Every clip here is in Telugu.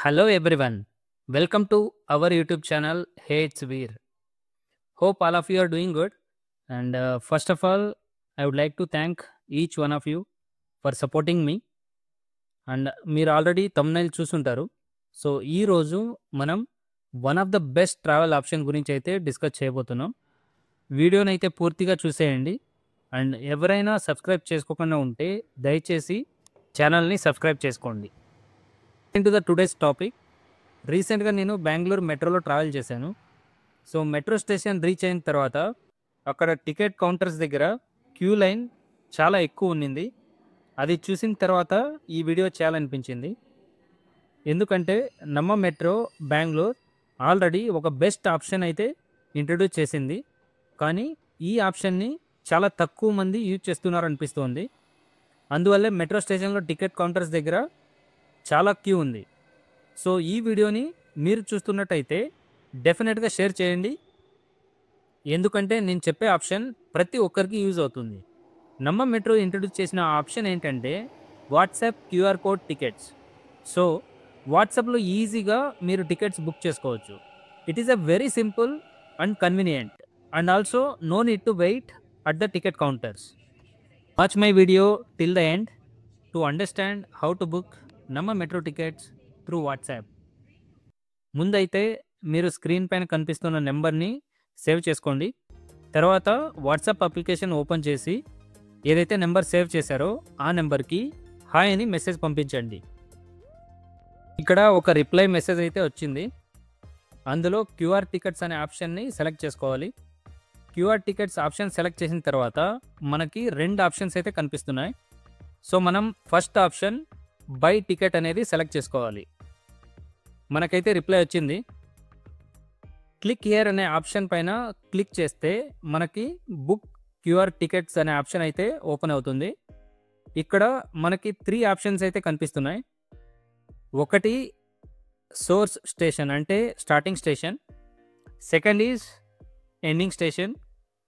Hello everyone. Welcome to our YouTube channel. Hey, it's Veer. Hope all of you are doing good. And first of all, I would like to thank each one of you for supporting me. And మీరు ఆల్రెడీ thumbnail చూసుంటారు. సో ఈరోజు మనం one of the best travel option గురించి అయితే డిస్కస్ చేయబోతున్నాం. వీడియోని అయితే పూర్తిగా చూసేయండి. అండ్ ఎవరైనా సబ్స్క్రైబ్ చేసుకోకుండా ఉంటే దయచేసి ఛానల్ని సబ్స్క్రైబ్ చేసుకోండి. To the today's topic. రీసెంట్గా నేను బెంగళూరు మెట్రోలో ట్రావెల్ చేశాను. సో మెట్రో స్టేషన్ రీచ్ అయిన తర్వాత అక్కడ టికెట్ కౌంటర్స్ దగ్గర క్యూ లైన్ చాలా ఎక్కువ ఉన్నింది. అది చూసిన తర్వాత ఈ వీడియో చేయాలనిపించింది. ఎందుకంటే నమ్మ మెట్రో బెంగళూరు ఆల్రెడీ ఒక బెస్ట్ ఆప్షన్ అయితే ఇంట్రడ్యూస్ చేసింది. కానీ ఈ ఆప్షన్ని చాలా తక్కువ మంది యూజ్ చేస్తున్నారు అనిపిస్తోంది. అందువల్లే మెట్రో స్టేషన్లో టికెట్ కౌంటర్స్ దగ్గర చాలా క్యూ ఉంది. సో ఈ వీడియోని మీరు చూస్తున్నట్టయితే డెఫినెట్గా షేర్ చేయండి. ఎందుకంటే నేను చెప్పే ఆప్షన్ ప్రతి ఒక్కరికి యూజ్ అవుతుంది. నమ్మ మెట్రో ఇంట్రడ్యూస్ చేసిన ఆప్షన్ ఏంటంటే WhatsApp QR code tickets. So వాట్సాప్లో ఈజీగా మీరు టికెట్స్ బుక్ చేసుకోవచ్చు. It is a very simple and convenient and also no need to wait at the ticket counters. Watch my video till the end to understand how to book Namma metro tickets through WhatsApp. ముందైతే మీరు స్క్రీన్ పైన కనిపిస్తున్న నెంబర్ని సేవ్ చేసుకోండి. తర్వాత వాట్సాప్ అప్లికేషన్ ఓపెన్ చేసి ఏదైతే నెంబర్ సేవ్ చేశారో ఆ నెంబర్కి హాయ్ అని మెసేజ్ పంపించండి. ఇక్కడ ఒక రిప్లై మెసేజ్ అయితే వచ్చింది. అందులో క్యూఆర్ టికెట్స్ అనే ఆప్షన్ని సెలెక్ట్ చేసుకోవాలి. క్యూఆర్ టికెట్స్ ఆప్షన్ సెలెక్ట్ చేసిన తర్వాత మనకి రెండు ఆప్షన్స్ అయితే కనిపిస్తున్నాయి. సో మనం ఫస్ట్ ఆప్షన్ బై టికెట్ అనేది సెలెక్ట్ చేసుకోవాలి. మనకైతే రిప్లై వచ్చింది. క్లిక్ హియర్ అనే ఆప్షన్ పైన క్లిక్ చేస్తే మనకి బుక్ క్యూఆర్ టికెట్స్ అనే ఆప్షన్ అయితే ఓపెన్ అవుతుంది. ఇక్కడ మనకి 3 ఆప్షన్స్ అయితే కనిపిస్తున్నాయి. ఒకటి సోర్స్ స్టేషన్ అంటే starting station, second is ending station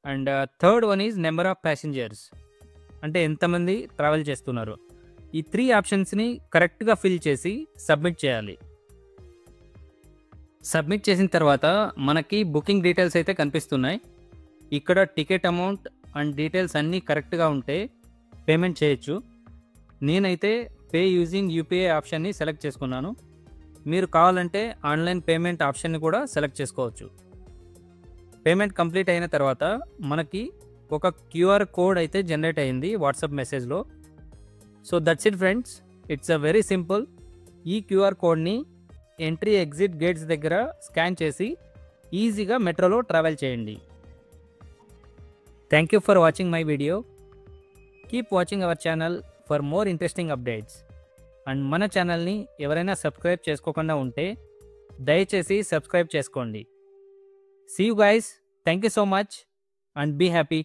and third one is number of passengers అంటే ఎంతమంది ట్రావెల్ చేస్తున్నారు. ఈ 3 ఆప్షన్స్ని కరెక్ట్గా ఫిల్ చేసి సబ్మిట్ చేయాలి. సబ్మిట్ చేసిన తర్వాత మనకి బుకింగ్ డీటెయిల్స్ అయితే కనిపిస్తున్నాయి. ఇక్కడ టికెట్ అమౌంట్ అండ్ డీటెయిల్స్ అన్నీ కరెక్ట్గా ఉంటే పేమెంట్ చేయొచ్చు. నేనైతే పే యూజింగ్ యూపీఐ ఆప్షన్ని సెలెక్ట్ చేసుకున్నాను. మీరు కావాలంటే ఆన్లైన్ పేమెంట్ ఆప్షన్ని కూడా సెలెక్ట్ చేసుకోవచ్చు. పేమెంట్ కంప్లీట్ అయిన తర్వాత మనకి ఒక క్యూఆర్ కోడ్ అయితే జనరేట్ అయింది వాట్సాప్ మెసేజ్లో. So that's it friends, it's a very simple. ఈ క్యూఆర్ కోడ్ని ఎంట్రీ ఎగ్జిట్ గేట్స్ దగ్గర స్కాన్ చేసి ఈజీగా మెట్రోలో ట్రావెల్ చేయండి. Thank you for watching my video. Keep watching our channel for more interesting updates. And మన ఛానల్ని ఎవరైనా సబ్స్క్రైబ్ చేసుకోకుండా ఉంటే దయచేసి సబ్స్క్రైబ్ చేసుకోండి. See you guys. Thank you so much and be happy.